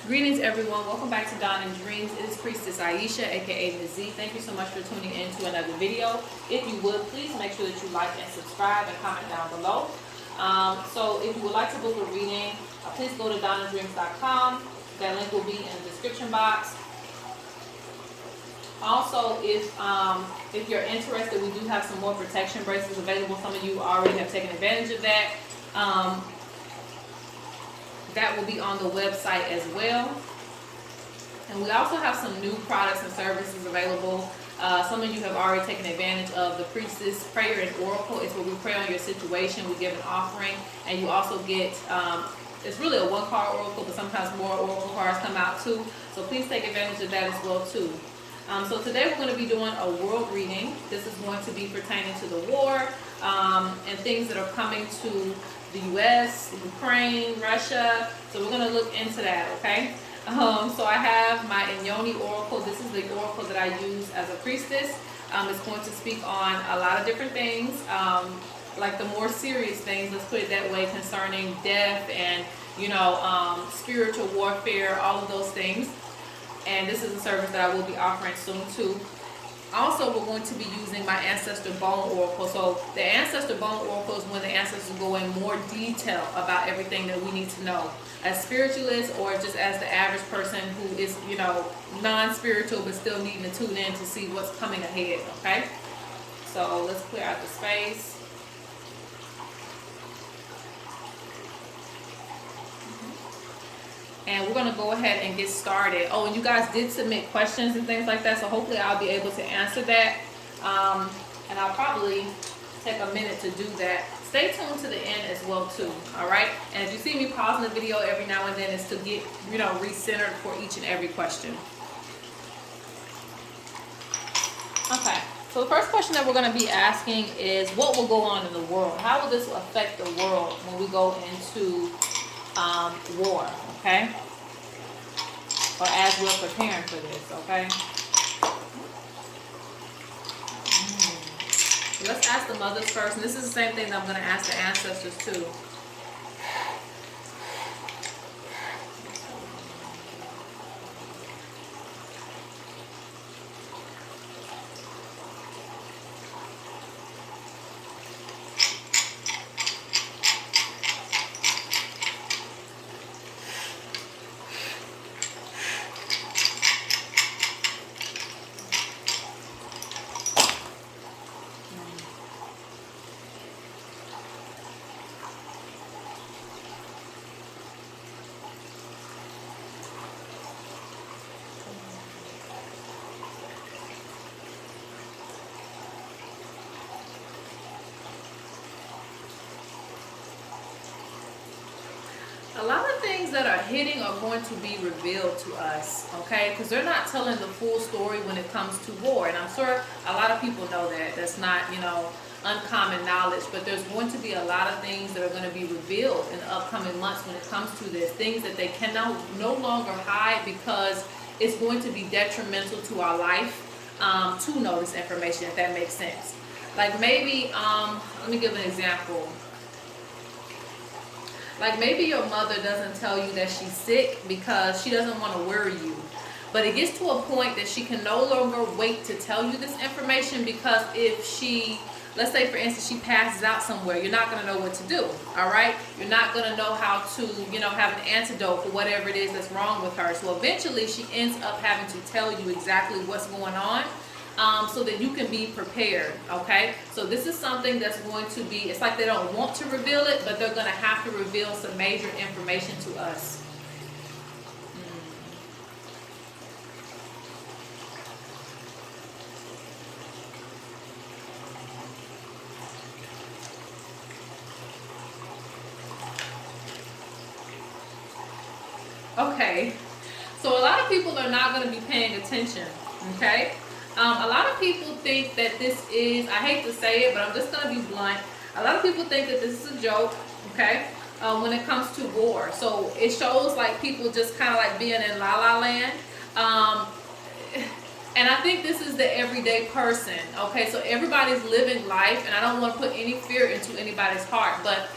Greetings everyone, welcome back to Dawn and Dreams. It is Priestess Ieisha, aka Ms.Z. Thank you so much for tuning in to another video. If you would, please make sure that you like and subscribe and comment down below. So if you would like to book a reading, please go to dawnandreams.com. That link will be in the description box. Also, if you're interested, we do have some more protection bracelets available. Some of you already have taken advantage of that. That will be on the website as well. And we also have some new products and services available. Some of you have already taken advantage of the Priestess Prayer and Oracle. It's where we pray on your situation. We give an offering, and you also get, it's really a one-card oracle, but sometimes more oracle cards come out too. So please take advantage of that as well too. So today we're going to be doing a world reading. This is going to be pertaining to the war and things that are coming to the U.S., Ukraine, Russia. So we're going to look into that, okay? So I have my Inyoni Oracle. This is the oracle that I use as a priestess. It's going to speak on a lot of different things, like the more serious things, let's put it that way, concerning death and, you know, spiritual warfare, all of those things. And this is a service that I will be offering soon too. Also, we're going to be using my Ancestral Bone Oracle. So the Ancestral Bone Oracle is when the ancestors go in more detail about everything that we need to know as spiritualists, or just as the average person who is, you know, non-spiritual but still needing to tune in to see what's coming ahead, okay? So let's clear out the space. And we're going to go ahead and get started. Oh, and you guys did submit questions and things like that, so hopefully I'll be able to answer that. And I'll probably take a minute to do that. Stay tuned to the end as well too, all right? And if you see me pausing the video every now and then, it's to get, you know, recentered for each and every question. Okay, so the first question that we're going to be asking is, what will go on in the world? How will this affect the world when we go into war, okay? Or as we're preparing for this, okay? So let's ask the mothers first. And this is the same thing that I'm going to ask the ancestors too. A lot of things that are hitting are going to be revealed to us, okay? Because they're not telling the full story when it comes to war. And I'm sure a lot of people know that. That's not, you know, uncommon knowledge. But there's going to be a lot of things that are going to be revealed in the upcoming months when it comes to this. Things that they can no longer hide, because it's going to be detrimental to our life to know this information, if that makes sense. Like maybe, let me give an example. Like maybe your mother doesn't tell you that she's sick because she doesn't want to worry you. But it gets to a point that she can no longer wait to tell you this information, because if she, let's say for instance, she passes out somewhere, you're not going to know what to do, all right? You're not going to know how to, you know, have an antidote for whatever it is that's wrong with her. So eventually she ends up having to tell you exactly what's going on. So that you can be prepared, okay? So this is something that's going to be, it's like they don't want to reveal it, but they're going to have to reveal some major information to us. Okay, so a lot of people are not going to be paying attention, okay? A lot of people think that this is, I hate to say it, but I'm just going to be blunt. A lot of people think that this is a joke, okay, when it comes to war. So it shows like people just kind of like being in la la land. And I think this is the everyday person, okay? So everybody's living life, and I don't want to put any fear into anybody's heart, but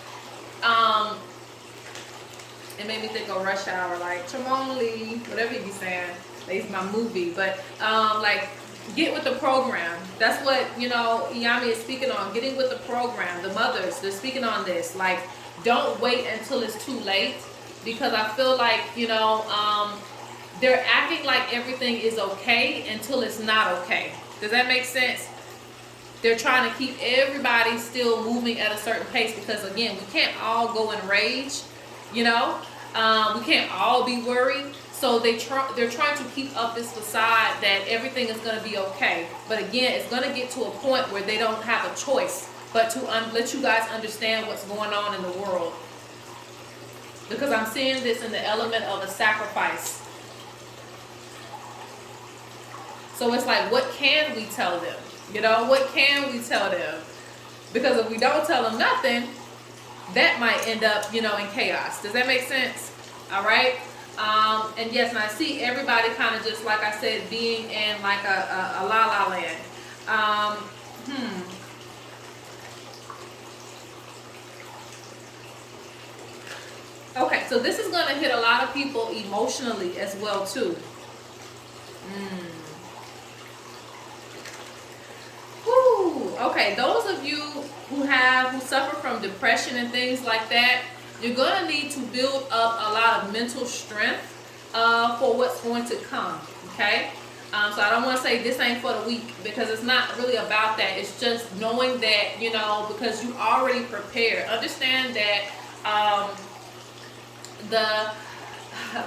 it made me think of Rush Hour, like Chamoli, whatever you be saying. It's my movie, but like get with the program. That's what, you know, Iyami is speaking on, getting with the program. The mothers, they're speaking on this. Like, don't wait until it's too late, because I feel like, you know, they're acting like everything is okay until it's not okay. Does that make sense? They're trying to keep everybody still moving at a certain pace, because again, we can't all go in rage, you know, we can't all be worried. So they're trying to keep up this facade that everything is going to be okay. But again, it's going to get to a point where they don't have a choice but to let you guys understand what's going on in the world. Because I'm seeing this in the element of a sacrifice. So it's like, what can we tell them? You know, what can we tell them? Because if we don't tell them nothing, that might end up, you know, in chaos. Does that make sense? All right. And yes, and I see everybody kind of just, like I said, being in like a la-la land. Okay, so this is going to hit a lot of people emotionally as well, too. Whew. Okay, those of you who suffer from depression and things like that, you're going to need to build up a lot of mental strength for what's going to come, okay? So I don't want to say this ain't for the weak, because it's not really about that. It's just knowing that, you know, because you already prepared. Understand that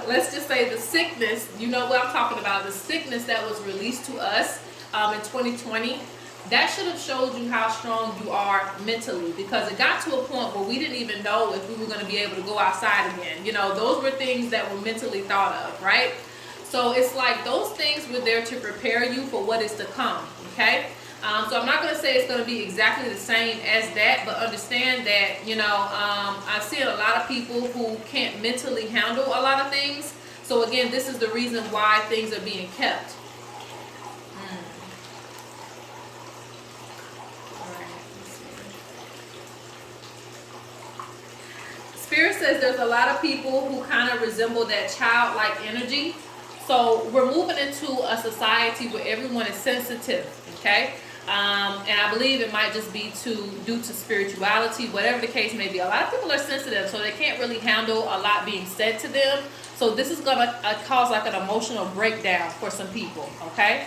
let's just say the sickness, you know what I'm talking about, the sickness that was released to us in 2020, that should have showed you how strong you are mentally, because it got to a point where we didn't even know if we were going to be able to go outside again. You know, those were things that were mentally thought of, right? So it's like those things were there to prepare you for what is to come, okay? So I'm not going to say it's going to be exactly the same as that, but understand that, you know, I see a lot of people who can't mentally handle a lot of things. So again, this is the reason why things are being kept. Spirit says there's a lot of people who kind of resemble that childlike energy. So we're moving into a society where everyone is sensitive, okay? And I believe it might just be due to spirituality, whatever the case may be. A lot of people are sensitive, so they can't really handle a lot being said to them. So this is going to cause like an emotional breakdown for some people, okay?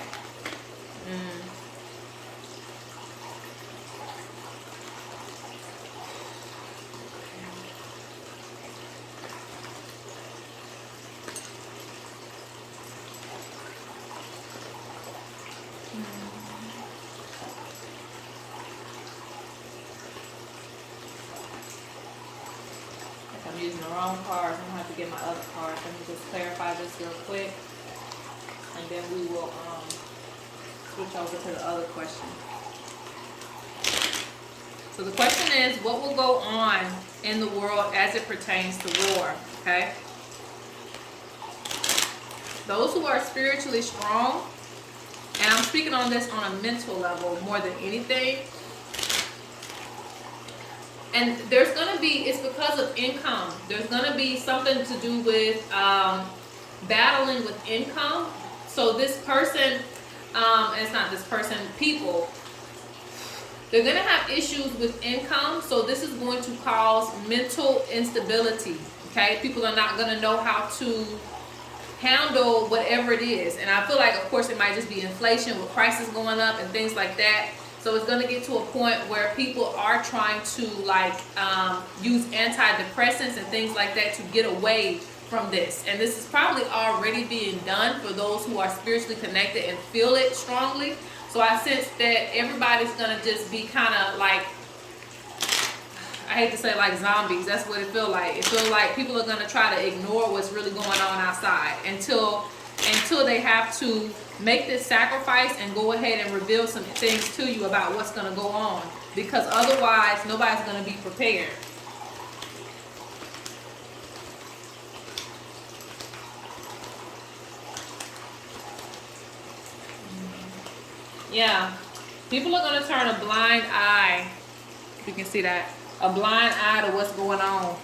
I'm using the wrong cards. I'm going to have to get my other cards. Let me just clarify this real quick. And then we will switch over to the other question. So the question is, what will go on in the world as it pertains to war? Okay? Those who are spiritually strong, and I'm speaking on this on a mental level more than anything, and there's going to be, it's because of income. There's going to be something to do with battling with income. So this person, and it's not this person, people, they're going to have issues with income. So this is going to cause mental instability, okay? People are not going to know how to handle whatever it is. And I feel like, of course, it might just be inflation with prices going up and things like that. So it's going to get to a point where people are trying to like use antidepressants and things like that to get away from this. And this is probably already being done for those who are spiritually connected and feel it strongly. So I sense that everybody's going to just be kind of like, I hate to say like zombies. That's what it feels like. It feels like people are going to try to ignore what's really going on outside until they have to make this sacrifice and go ahead and reveal some things to you about what's going to go on, because otherwise nobody's going to be prepared. Yeah, people are going to turn a blind eye, if you can see that, a blind eye to what's going on.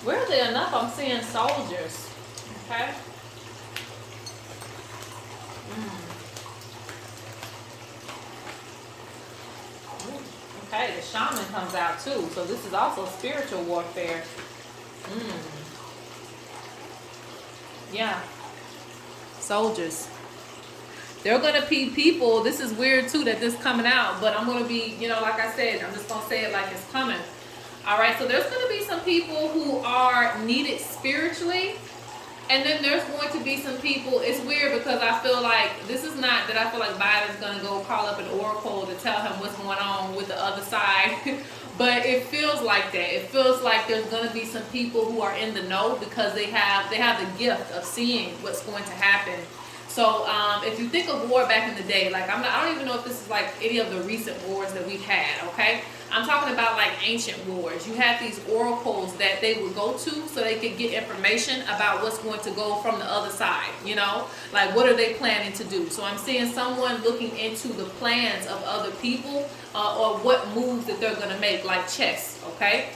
Weirdly enough, I'm seeing soldiers. Okay. Okay, the shaman comes out too. So this is also spiritual warfare. Yeah. Soldiers. They're going to be people. This is weird too that this coming out. But I'm going to be, you know, like I said, I'm just going to say it like it's coming. All right. So there's going to be some people who are needed spiritually. And then there's going to be some people, it's weird because I feel like, this is not that I feel like Biden's going to go call up an oracle to tell him what's going on with the other side. But it feels like that. It feels like there's going to be some people who are in the know because they have the gift of seeing what's going to happen. So if you think of war back in the day, like I don't even know if this is like any of the recent wars that we've had, okay? I'm talking about like ancient wars. You had these oracles that they would go to so they could get information about what's going to go from the other side, you know? Like what are they planning to do? So I'm seeing someone looking into the plans of other people or what moves that they're going to make, like chess, okay?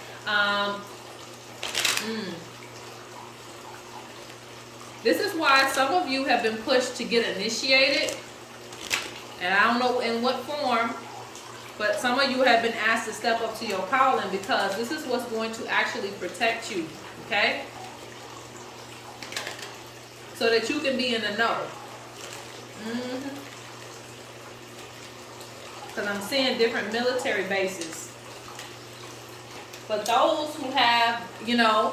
This is why some of you have been pushed to get initiated. And I don't know in what form, but some of you have been asked to step up to your calling because this is what's going to actually protect you, okay? So that you can be in the know. Because I'm seeing different military bases. But those who have, you know,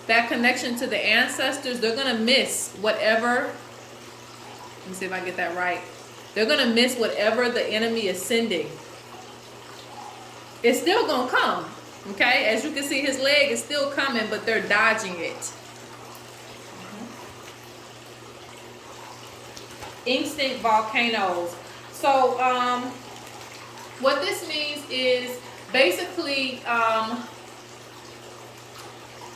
that connection to the ancestors, they're going to miss whatever, let me see if I get that right. They're going to miss whatever the enemy is sending. It's still going to come, okay? As you can see, his leg is still coming, but they're dodging it. Instinct volcanoes. So, what this means is basically,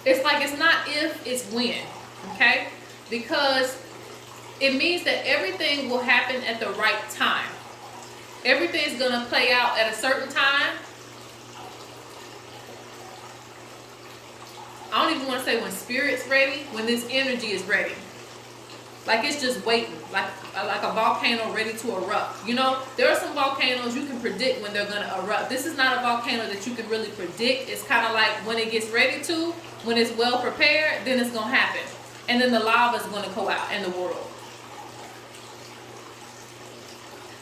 it's like it's not if, it's when, okay? Because it means that everything will happen at the right time. Everything's going to play out at a certain time. I don't even want to say when spirit's ready, when this energy is ready. Like it's just waiting, like a volcano ready to erupt. You know, there are some volcanoes you can predict when they're going to erupt. This is not a volcano that you can really predict. It's kind of like when it gets ready to, when it's well prepared, then it's going to happen. And then the lava is going to go out in the world.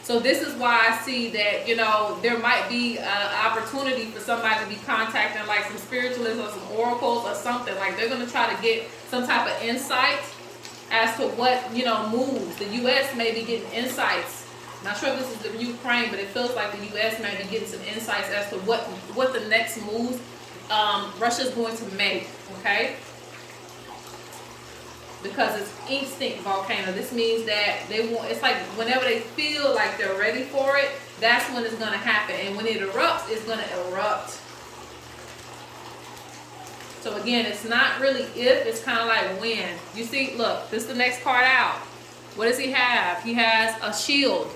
So this is why I see that, you know, there might be an opportunity for somebody to be contacting like some spiritualists or some oracles or something. Like they're going to try to get some type of insight as to what, you know, moves. The U.S. may be getting insights. I'm not sure if this is the Ukraine, but it feels like the U.S. may be getting some insights as to what the next moves Russia's going to make, okay? Because it's instinct volcano. This means that they want, it's like whenever they feel like they're ready for it, that's when it's going to happen. And when it erupts, it's going to erupt. So again, it's not really if, it's kind of like when. You see, look, this is the next card out. What does he have? He has a shield.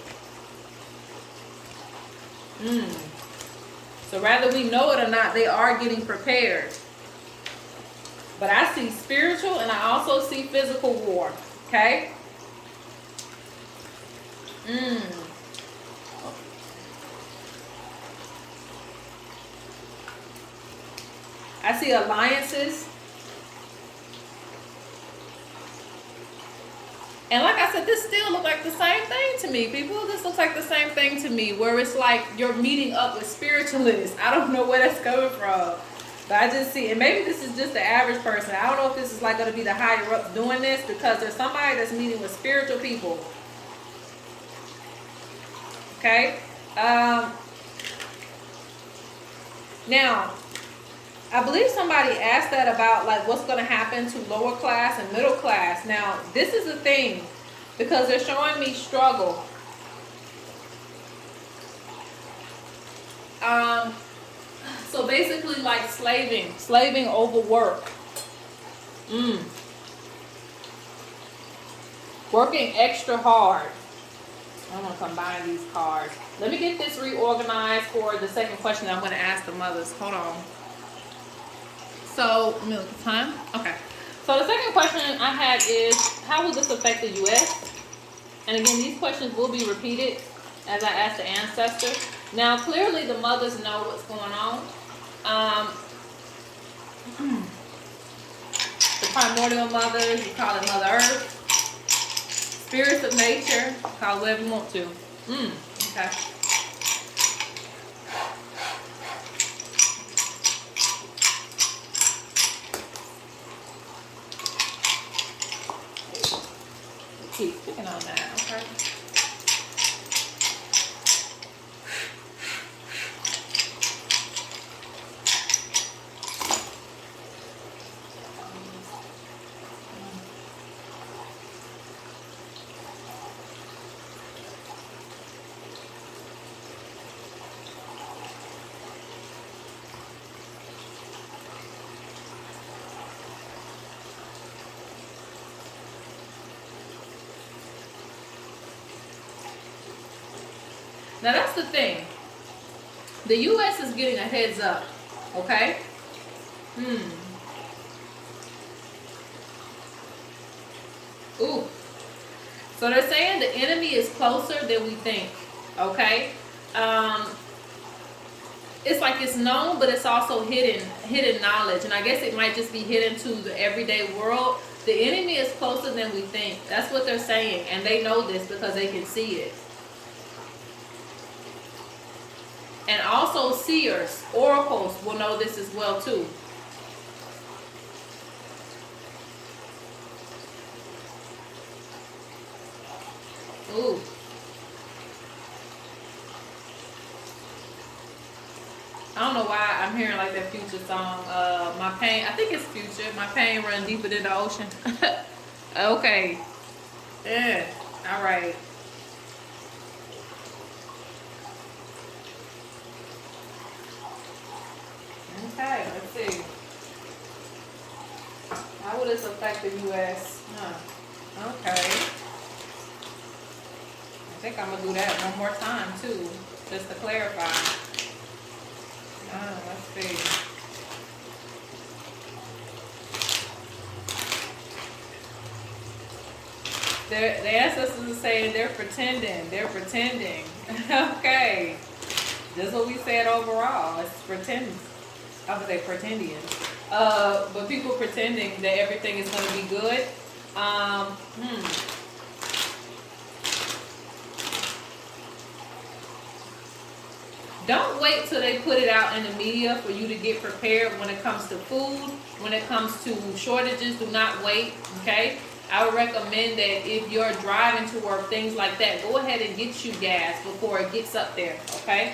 So whether we know it or not, they are getting prepared. But I see spiritual and I also see physical war. Okay? I see alliances. And like I said, this still looks like the same thing to me, people. This looks like the same thing to me, where it's like you're meeting up with spiritualists. I don't know where that's coming from. But I just see, and maybe this is just the average person. I don't know if this is like going to be the higher ups doing this, because there's somebody that's meeting with spiritual people. Okay? Now, I believe somebody asked that about like what's going to happen to lower class and middle class. Now, this is the thing, because they're showing me struggle. So basically like slaving over work. Working extra hard. I'm going to combine these cards. Let me get this reorganized for the second question I'm going to ask the mothers. Hold on. So, let me look at the time. Okay. So the second question I had is, how will this affect the U.S.? And again, these questions will be repeated as I ask the ancestors. Now, clearly the mothers know what's going on. The primordial mothers, you call it Mother Earth. Spirits of nature, call it whatever you want to. Okay. Keep picking on that, okay? Now that's the thing. The U.S. is getting a heads up, okay? Ooh. So they're saying the enemy is closer than we think, okay? It's like it's known, but it's also hidden knowledge. And I guess it might just be hidden to the everyday world. The enemy is closer than we think. That's what they're saying. And they know this because they can see it. And also seers, oracles will know this as well too. Ooh. I don't know why I'm hearing like that Future song. My pain, I think it's Future. My pain run deeper than the ocean. Okay. Yeah. All right. Okay, let's see. How will this affect the U.S.? Okay. I think I'm going to do that one more time, too, just to clarify. Let's see. The ancestors are saying they're pretending. They're pretending. Okay. That's what we said overall. It's pretend. I would say pretendians. But people pretending that everything is going to be good. Don't wait till they put it out in the media for you to get prepared when it comes to food, when it comes to shortages. Do not wait, okay? I would recommend that if you're driving to work, things like that, go ahead and get you gas before it gets up there, okay?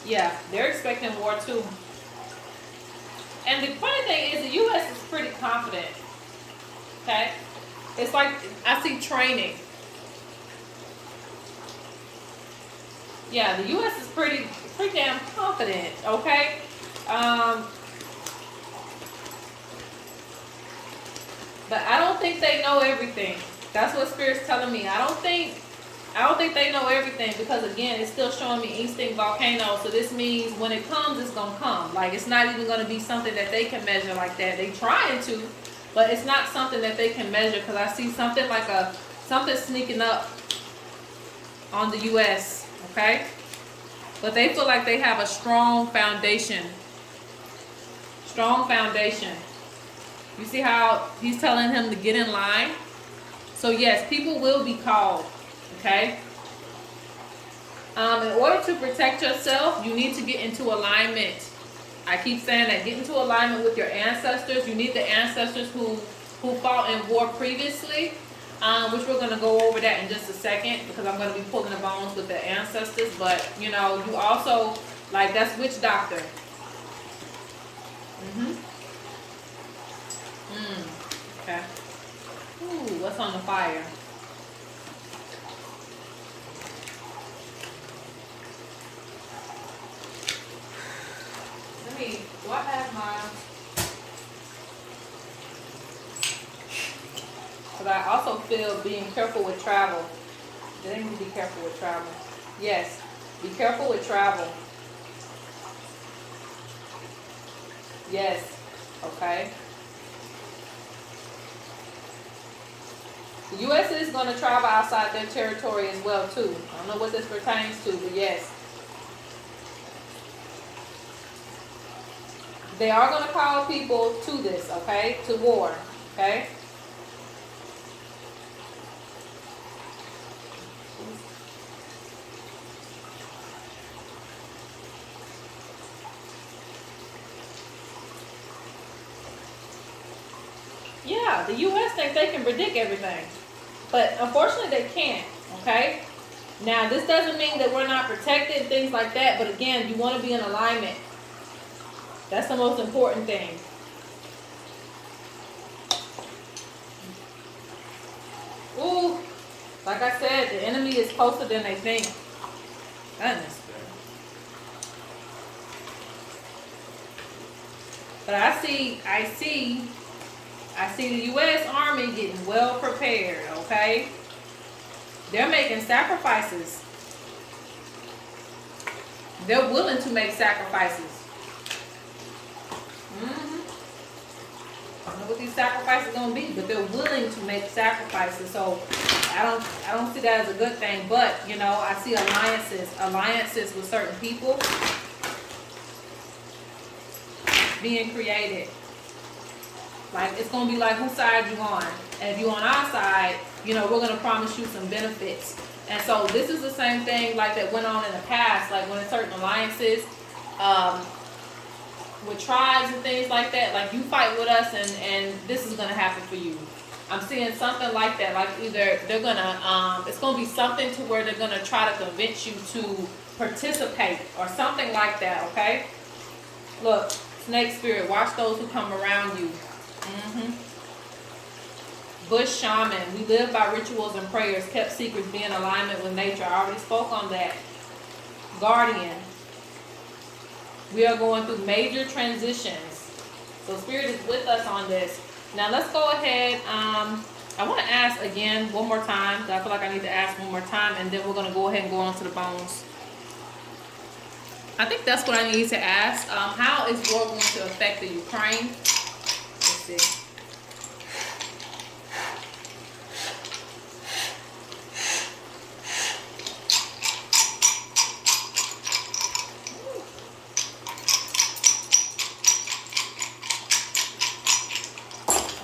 Yeah, they're expecting war too. And the funny thing is the U.S. is pretty confident, okay? It's like, I see training. Yeah, the U.S. is pretty damn confident, okay? But I don't think they know everything. That's what Spirit's telling me. I don't think they know everything, because again, it's still showing me instinct volcano. So this means when it comes, it's gonna come. Like, it's not even gonna be something that they can measure like that. They trying to, but it's not something that they can measure, because I see something like something sneaking up on the U.S. Okay, but they feel like they have a strong foundation. Strong foundation. You see how he's telling him to get in line? So yes, people will be called. Okay. In order to protect yourself, you need to get into alignment. I keep saying that, get into alignment with your ancestors. You need the ancestors who fought in war previously, which we're going to go over that in just a second, because I'm going to be pulling the bones with the ancestors. But, you know, you also, like, that's witch doctor. Okay. Ooh, what's on the fire? Do I have my... But I also feel being careful with travel. They need to be careful with travel. Yes. Be careful with travel. Yes. Okay. The U.S. is going to travel outside their territory as well, too. I don't know what this pertains to, but yes. They are going to call people to this, okay? To war, okay? Yeah, the U.S. think they can predict everything. But unfortunately, they can't, okay? Now, this doesn't mean that we're not protected, things like that. But again, you want to be in alignment. That's the most important thing. Ooh, like I said, the enemy is closer than they think. Goodness. But I see the U.S. Army getting well prepared, okay? They're making sacrifices. They're willing to make sacrifices. I don't know what these sacrifices are going to be, but they're willing to make sacrifices. So I don't see that as a good thing. But, you know, I see alliances with certain people being created. Like, it's going to be like, whose side you on? And if you're on our side, you know, we're going to promise you some benefits. And so this is the same thing like that went on in the past, like when in certain alliances, with tribes and things like that, like you fight with us and this is going to happen for you. I'm seeing something like that, like either they're going to, it's going to be something to where they're going to try to convince you to participate or something like that, okay? Look, snake spirit, watch those who come around you. Bush shaman, we live by rituals and prayers, kept secrets, be in alignment with nature. I already spoke on that. Guardian, we are going through major transitions. So spirit is with us on this. Now let's go ahead. I want to ask again one more time. I feel like I need to ask one more time, and then we're going to go ahead and go on to the bones. I think that's what I need to ask. How is war going to affect the Ukraine? Let's see.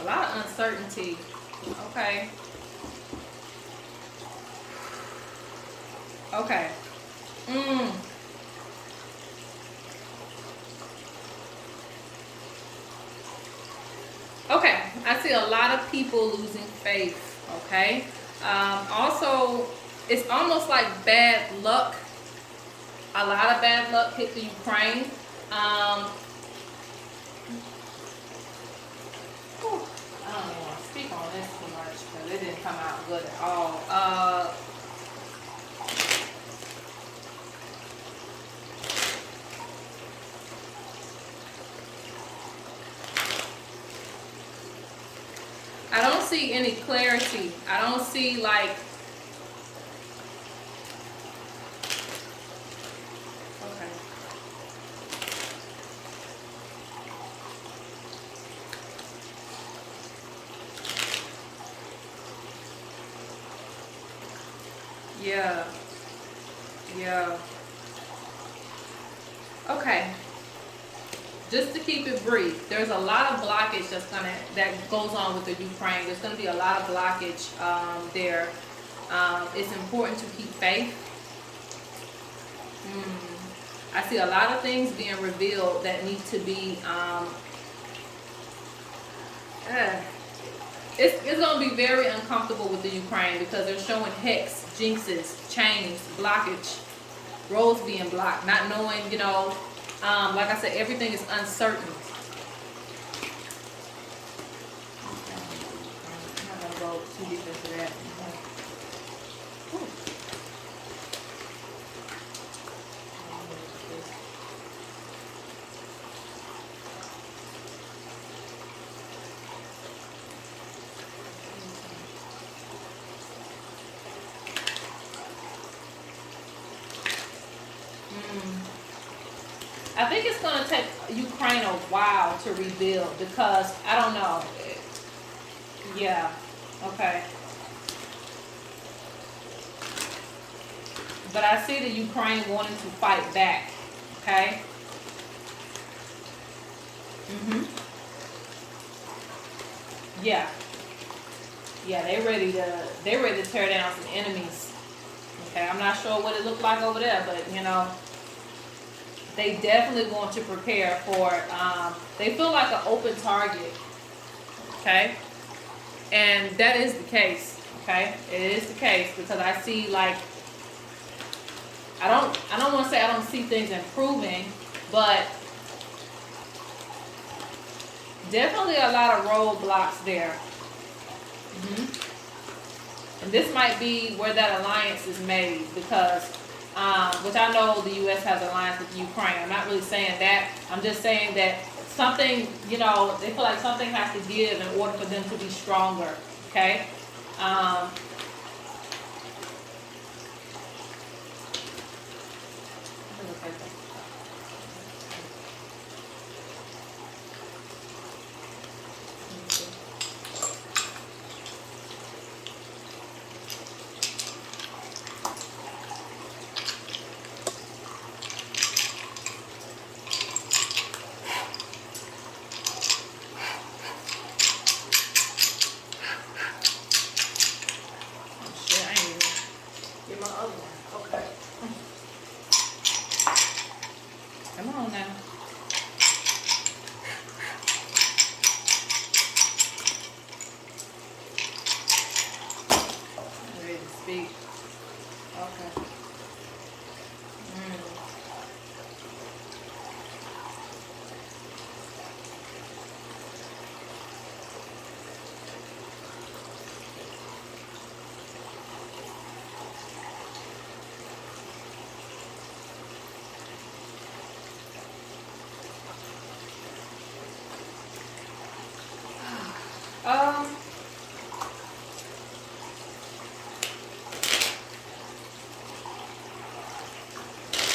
A lot of uncertainty. Okay. Okay. Okay, I see a lot of people losing faith, okay? Also, it's almost like bad luck. A lot of bad luck hit the Ukraine. I don't even want to speak on this too much because it didn't come out good at all. I don't see any clarity. I don't see like, okay. Yeah. Yeah. Okay. Just to keep it brief, there's a lot of blockage that goes on with the Ukraine. There's going to be a lot of blockage there. It's important to keep faith. I see a lot of things being revealed that need to be. It's going to be very uncomfortable with the Ukraine because they're showing hex, jinxes, chains, blockage, roads being blocked, not knowing, you know. Like I said, everything is uncertain. I'm not going to go too deep into that. I think it's going to take Ukraine a while to rebuild because, I don't know. Yeah, okay. But I see the Ukraine wanting to fight back, okay? Yeah. Yeah, they're ready to tear down some enemies. Okay, I'm not sure what it looked like over there, but you know, they definitely want to prepare for they feel like an open target. Okay? And that is the case. Okay? It is the case because I see like I don't want to say I don't see things improving, but definitely a lot of roadblocks there. And this might be where that alliance is made because, which I know the U.S. has an alliance with Ukraine. I'm not really saying that. I'm just saying that something, you know, they feel like something has to give in order for them to be stronger. Okay?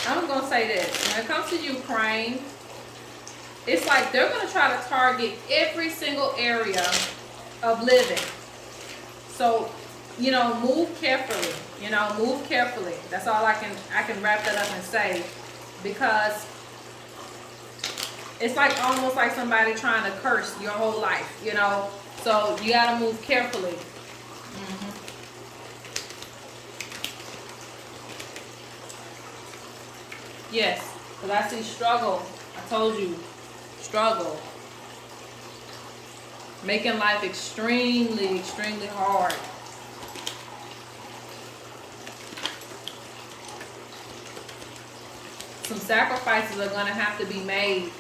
I'm gonna say this. When it comes to Ukraine, it's like they're gonna try to target every single area of living. So, you know, move carefully. You know, move carefully. That's all I can wrap that up and say, because it's like almost like somebody trying to curse your whole life, you know. So you gotta move carefully. Yes, because I see struggle. I told you, struggle. Making life extremely, extremely hard. Some sacrifices are going to have to be made.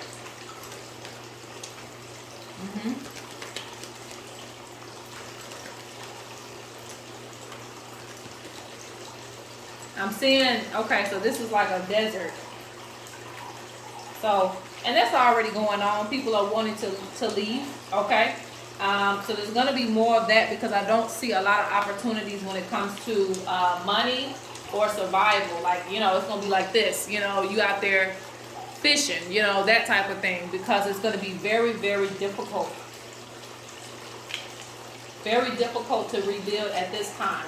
I'm seeing, okay, so this is like a desert. So, and that's already going on. People are wanting to leave, okay? So there's going to be more of that because I don't see a lot of opportunities when it comes to money or survival. Like, you know, it's going to be like this. You know, you out there fishing, you know, that type of thing, because it's going to be very, very difficult. Very difficult to rebuild at this time.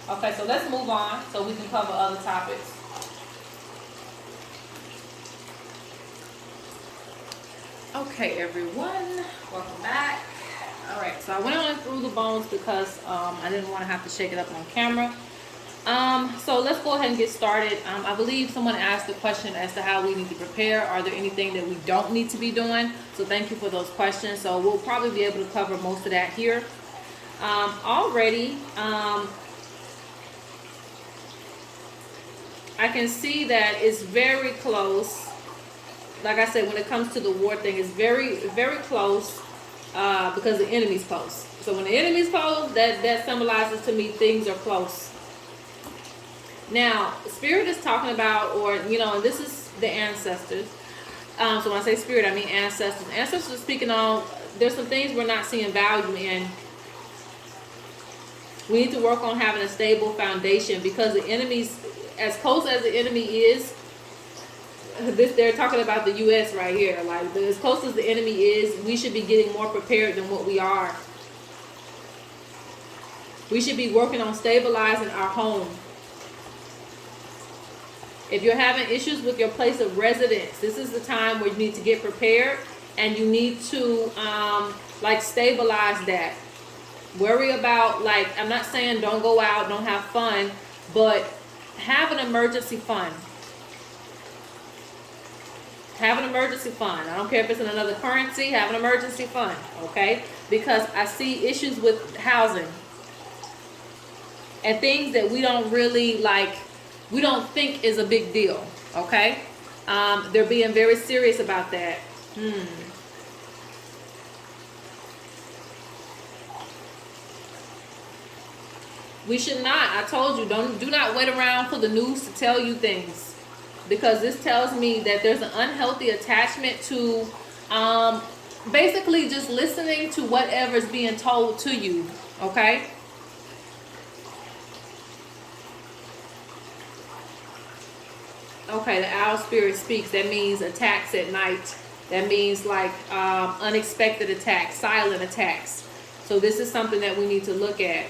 Okay, so let's move on so we can cover other topics. Okay, everyone, welcome back. All right, so I went on through the bones because I didn't want to have to shake it up on camera. So let's go ahead and get started. I believe someone asked the question as to how we need to prepare. Are there anything that we don't need to be doing? So thank you for those questions. So we'll probably be able to cover most of that here. Already, I can see that it's very close. Like I said, when it comes to the war thing, it's very, very close because the enemy's close. So when the enemy's close, that symbolizes to me things are close. Now, Spirit is talking about, or, you know, and this is the ancestors. So when I say Spirit, I mean ancestors. Ancestors are speaking on, there's some things we're not seeing value in. We need to work on having a stable foundation because the enemy's, as close as the enemy is, this, they're talking about the U.S. right here. Like, as close as the enemy is, we should be getting more prepared than what we are. We should be working on stabilizing our home. If you're having issues with your place of residence, this is the time where you need to get prepared, and you need to like stabilize that. Worry about, like, I'm not saying don't go out, don't have fun, but have an emergency fund. Have an emergency fund. I don't care if it's in another currency, have an emergency fund, okay? Because I see issues with housing and things that we don't really like, we don't think is a big deal, okay? They're being very serious about that. We should not. I told you, do not wait around for the news to tell you things, because this tells me that there's an unhealthy attachment to basically just listening to whatever's being told to you, okay? Okay, the owl spirit speaks. That means attacks at night. That means like unexpected attacks, silent attacks. So this is something that we need to look at.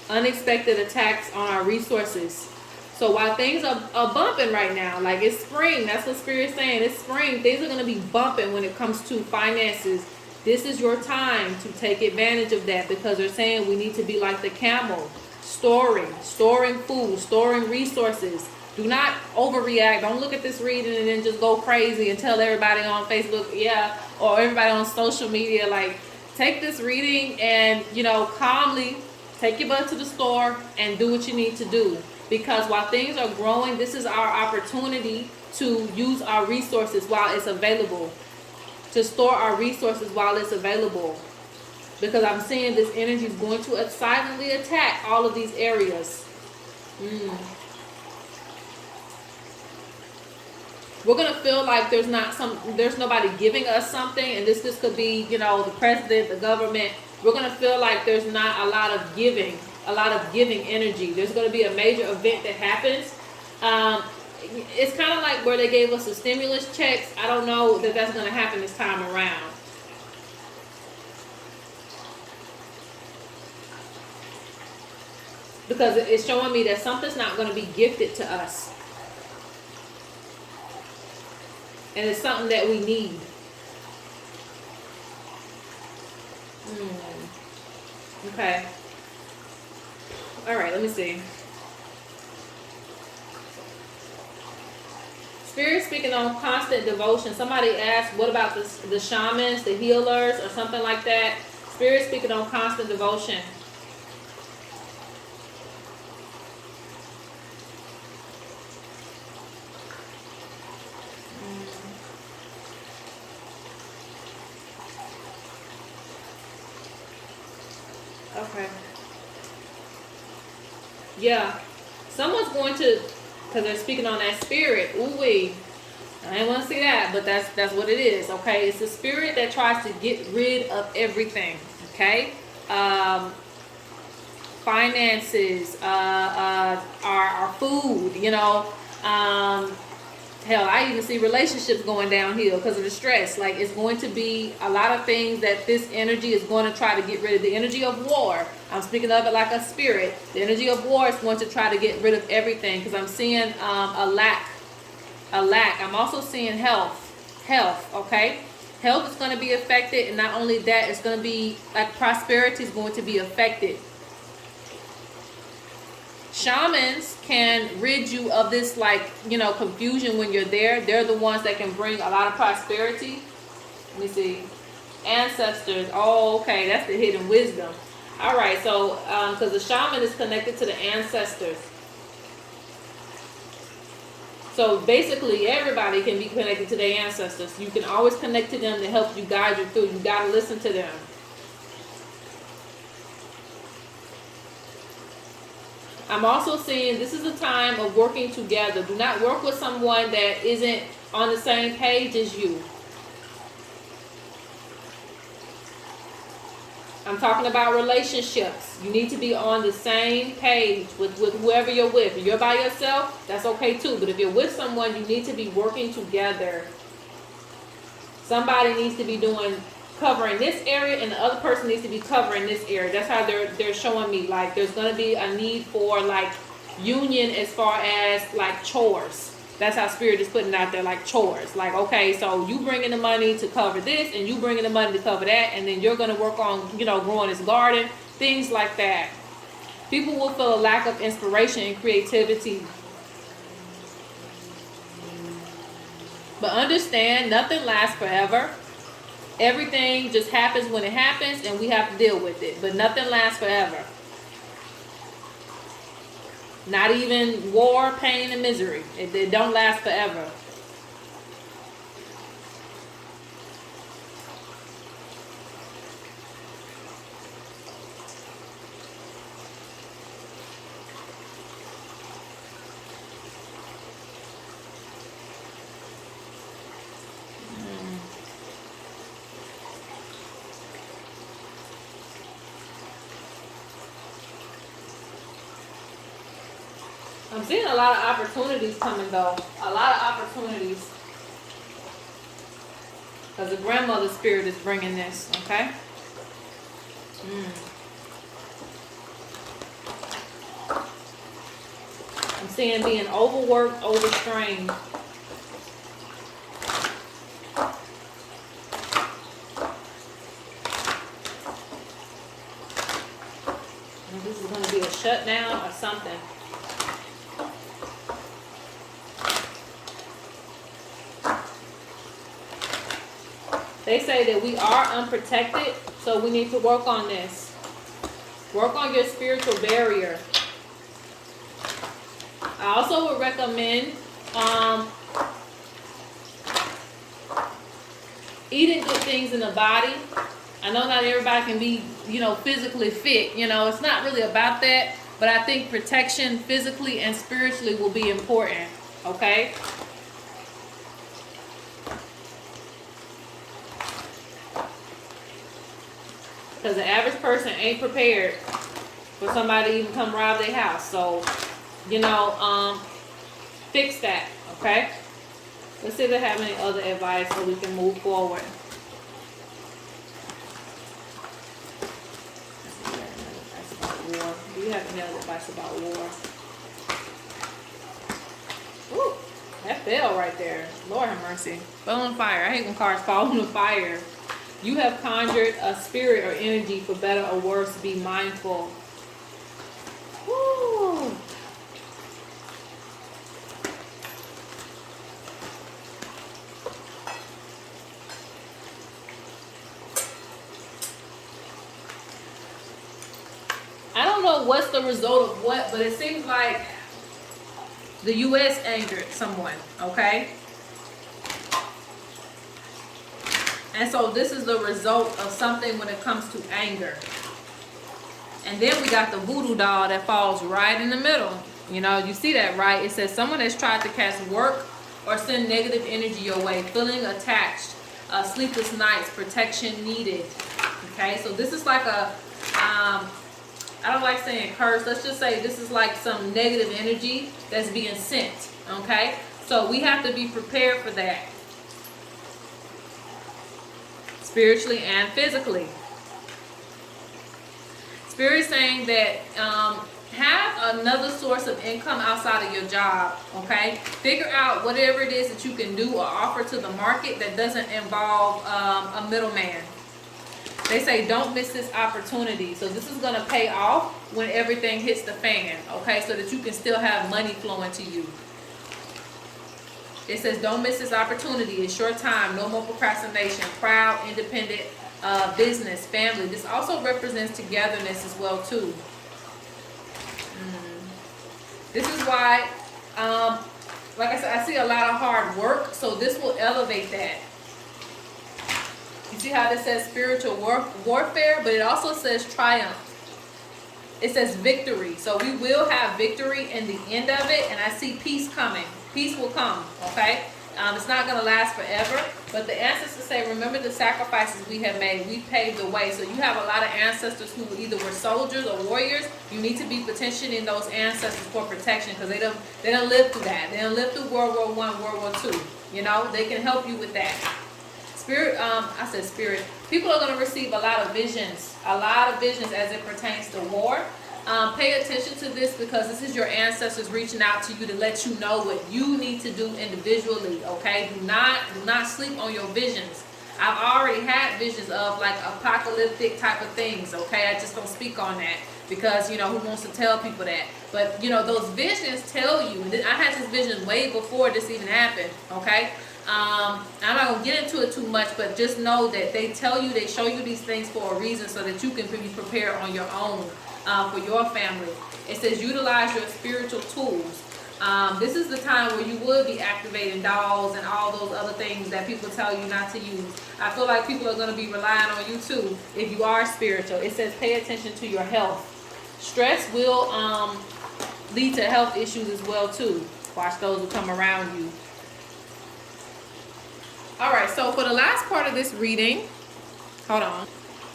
Unexpected attacks on our resources. So while things are bumping right now, like it's spring, that's what Spirit's saying, it's spring, things are going to be bumping when it comes to finances. This is your time to take advantage of that, because they're saying we need to be like the camel, storing food, storing resources. Do not overreact. Don't look at this reading and then just go crazy and tell everybody on Facebook, yeah, or everybody on social media, like, take this reading and, you know, calmly take your butt to the store and do what you need to do. Because while things are growing, this is our opportunity to use our resources while it's available. To store our resources while it's available. Because I'm seeing this energy is going to silently attack all of these areas. We're going to feel like there's nobody giving us something, and this could be, you know, the president, the government. We're going to feel like there's not a lot of giving energy. There's going to be a major event that happens. It's kind of like where they gave us the stimulus checks. I don't know that that's going to happen this time around. Because it's showing me that something's not going to be gifted to us. And it's something that we need. Okay. All right, let me see. Spirit speaking on constant devotion. Somebody asked, what about the shamans, the healers, or something like that? Spirit speaking on constant devotion. Okay. Yeah. Someone's going to, because they're speaking on that spirit. Ooh-wee. I didn't want to see that, but that's what it is, okay? It's the spirit that tries to get rid of everything, okay? Finances, our food, you know. Hell, I even see relationships going downhill because of the stress. Like, it's going to be a lot of things that this energy is going to try to get rid of. The energy of war, I'm speaking of it like a spirit. The energy of war is going to try to get rid of everything, because I'm seeing a lack. I'm also seeing health, okay? Health is going to be affected, and not only that, it's going to be like prosperity is going to be affected. Shamans can rid you of this, like, you know, confusion when you're there. They're the ones that can bring a lot of prosperity. Let me see. Ancestors. Oh, okay. That's the hidden wisdom. All right. So, because the shaman is connected to the ancestors. So, basically, everybody can be connected to their ancestors. You can always connect to them to help you, guide you through. You got to listen to them. I'm also seeing this is a time of working together. Do not work with someone that isn't on the same page as you. I'm talking about relationships. You need to be on the same page with whoever you're with. If you're by yourself, that's okay too. But if you're with someone, you need to be working together. Somebody needs to be covering this area, and the other person needs to be covering this area. That's how they're showing me. Like, there's going to be a need for like union as far as like chores. That's how Spirit is putting out there, like chores. Like, okay, so you bringing the money to cover this, and you bringing the money to cover that, and then you're going to work on, growing this garden, things like that. People will feel a lack of inspiration and creativity. But understand, nothing lasts forever. Everything just happens when it happens, and we have to deal with it. But nothing lasts forever. Not even war, pain, and misery. It don't last forever. I'm seeing a lot of opportunities coming though. A lot of opportunities. Because the grandmother spirit is bringing this, okay? I'm seeing being overworked, overstrained. And this is going to be a shutdown or something. They say that we are unprotected, so we need to work on this. Work on your spiritual barrier. I also would recommend eating good things in the body. I know not everybody can be, physically fit. It's not really about that, but I think protection physically and spiritually will be important, okay? Because the average person ain't prepared for somebody to even come rob their house. So, fix that, okay? Let's see if they have any other advice so we can move forward. War. Do you have any other advice about war? Ooh, that fell right there. Lord have mercy. Fell on fire. I hate when cards fall on the fire. You have conjured a spirit or energy, for better or worse. Be mindful. Woo. I don't know what's the result of what, but it seems like the U.S. angered someone, okay? And so this is the result of something when it comes to anger. And then we got the voodoo doll that falls right in the middle. You see that, right? It says someone has tried to cast work or send negative energy your way, feeling attached, sleepless nights, protection needed. Okay, so this is like a, I don't like saying curse. Let's just say this is like some negative energy that's being sent. Okay, so we have to be prepared for that. Spiritually and physically. Spirit is saying that have another source of income outside of your job, okay? Figure out whatever it is that you can do or offer to the market that doesn't involve a middleman. They say don't miss this opportunity. So this is going to pay off when everything hits the fan, okay? So that you can still have money flowing to you. It says, don't miss this opportunity. It's your time. No more procrastination. Proud, independent, business, family. This also represents togetherness as well, too. This is why, like I said, I see a lot of hard work. So this will elevate that. You see how this says spiritual warfare, but it also says triumph. It says victory. So we will have victory in the end of it. And I see peace coming. Peace will come, okay? It's not going to last forever, but the ancestors say, remember the sacrifices we have made. We paved the way. So you have a lot of ancestors who either were soldiers or warriors. You need to be petitioning those ancestors for protection, because they don't live through that. They don't live through World War I, World War II. You know, they can help you with that. Spirit, I said spirit. People are going to receive a lot of visions as it pertains to war. Pay attention to this, because this is your ancestors reaching out to you to let you know what you need to do individually, okay? Do not sleep on your visions. I've already had visions of like apocalyptic type of things, okay? I just don't speak on that, because, you know, who wants to tell people that? But, you know, those visions tell you. And I had this vision way before this even happened, okay? I'm not going to get into it too much, but just know that they tell you, they show you these things for a reason, so that you can be prepared on your own. For your family. It says utilize your spiritual tools. This is the time where you would be activating dolls and all those other things that people tell you not to use. I feel like people are going to be relying on you too if you are spiritual. It says pay attention to your health. Stress will lead to health issues as well too. Watch those who come around you. Alright, so for the last part of this reading, hold on.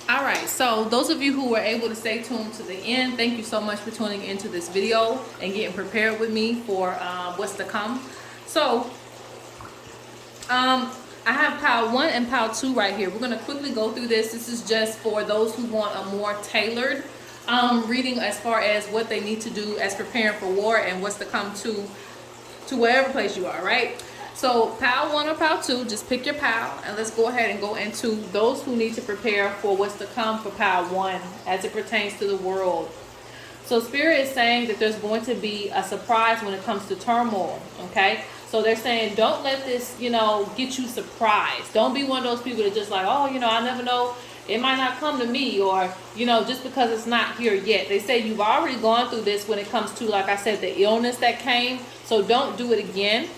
Alright, so those of you who were able to stay tuned to the end, thank you so much for tuning into this video and getting prepared with me for what's to come. So, I have pile 1 and pile 2 right here. We're going to quickly go through this. This is just for those who want a more tailored reading as far as what they need to do as preparing for war and what's to come to wherever place you are, right? So pile 1 or pile 2, just pick your pile, and let's go ahead and go into those who need to prepare for what's to come for pile 1 as it pertains to the world. So Spirit is saying that there's going to be a surprise when it comes to turmoil, okay? So they're saying don't let this, you know, get you surprised. Don't be one of those people that just like, oh, you know, I never know. It might not come to me, or, you know, just because it's not here yet. They say you've already gone through this when it comes to, like I said, the illness that came. So don't do it again.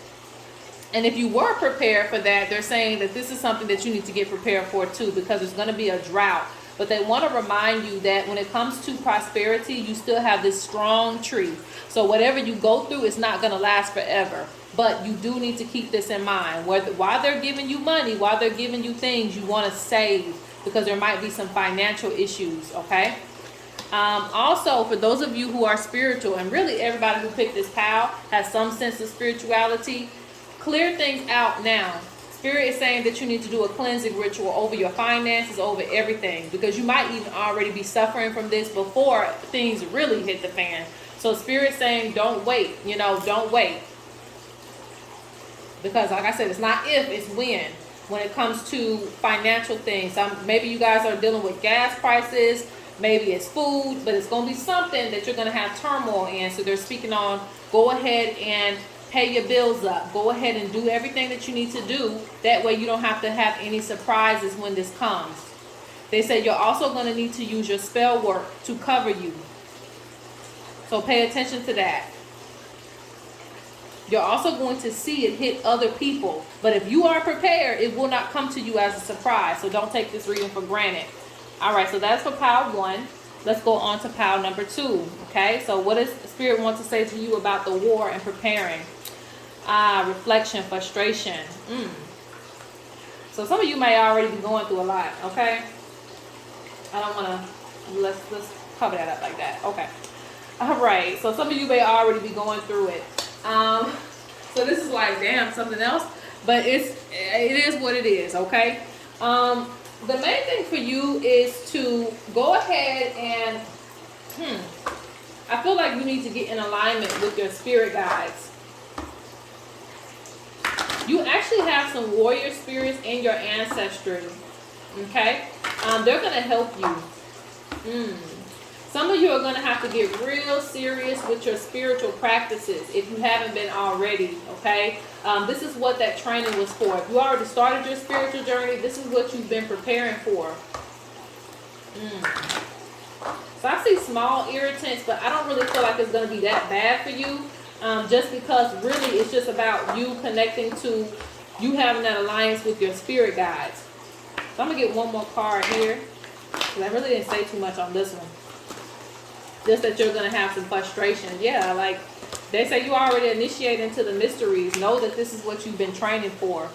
And if you were prepared for that, they're saying that this is something that you need to get prepared for too, because there's going to be a drought. But they want to remind you that when it comes to prosperity, you still have this strong tree. So whatever you go through is not going to last forever. But you do need to keep this in mind. While they're giving you money, while they're giving you things, you want to save, because there might be some financial issues, okay? Also, for those of you who are spiritual, and really everybody who picked this pile has some sense of spirituality, clear things out now. Spirit is saying that you need to do a cleansing ritual over your finances, over everything, because you might even already be suffering from this before things really hit the fan. So Spirit is saying don't wait, you know, don't wait. Because like I said, it's not if, it's when it comes to financial things. Maybe you guys are dealing with gas prices, maybe it's food, but it's going to be something that you're going to have turmoil in. So they're speaking on go ahead and pay your bills up. Go ahead and do everything that you need to do. That way you don't have to have any surprises when this comes. They say you're also going to need to use your spell work to cover you. So pay attention to that. You're also going to see it hit other people. But if you are prepared, it will not come to you as a surprise. So don't take this reading for granted. Alright, so that's for pile 1. Let's go on to pile number 2. Okay, so what does Spirit want to say to you about the war and preparing? Reflection, frustration. So some of you may already be going through a lot, okay? I don't want to, let's cover that up like that. Okay. Alright, so some of you may already be going through it. So this is like, damn, something else. But it is what it is, okay? The main thing for you is to go ahead and, I feel like you need to get in alignment with your spirit guides. You actually have some warrior spirits in your ancestry, okay? They're going to help you. Some of you are going to have to get real serious with your spiritual practices if you haven't been already, okay? This is what that training was for. If you already started your spiritual journey, this is what you've been preparing for. So I see small irritants, but I don't really feel like it's going to be that bad for you. Just because really it's just about you connecting to, you having that alliance with your spirit guides. So I'm going to get one more card here, because I really didn't say too much on this one. Just that you're going to have some frustration. Yeah, like They say you already initiate into the mysteries. Know that this is what you've been training for.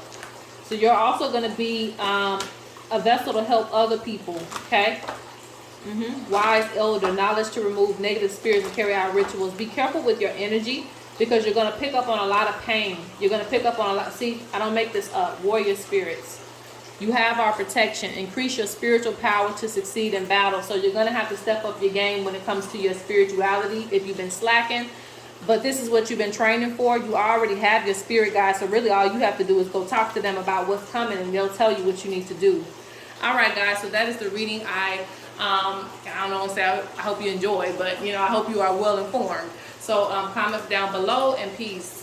So you're also going to be a vessel to help other people, okay? Wise elder, knowledge to remove negative spirits and carry out rituals. Be careful with your energy because you're going to pick up on a lot of pain. You're going to pick up on a lot. See, I don't make this up. Warrior spirits. You have our protection. Increase your spiritual power to succeed in battle. So you're going to have to step up your game when it comes to your spirituality if you've been slacking. But this is what you've been training for. You already have your spirit guides. So really all you have to do is go talk to them about what's coming and they'll tell you what you need to do. All right, guys. So that is the reading. I don't know what to say. I hope you enjoy, but I hope you are well informed. So comment down below and peace.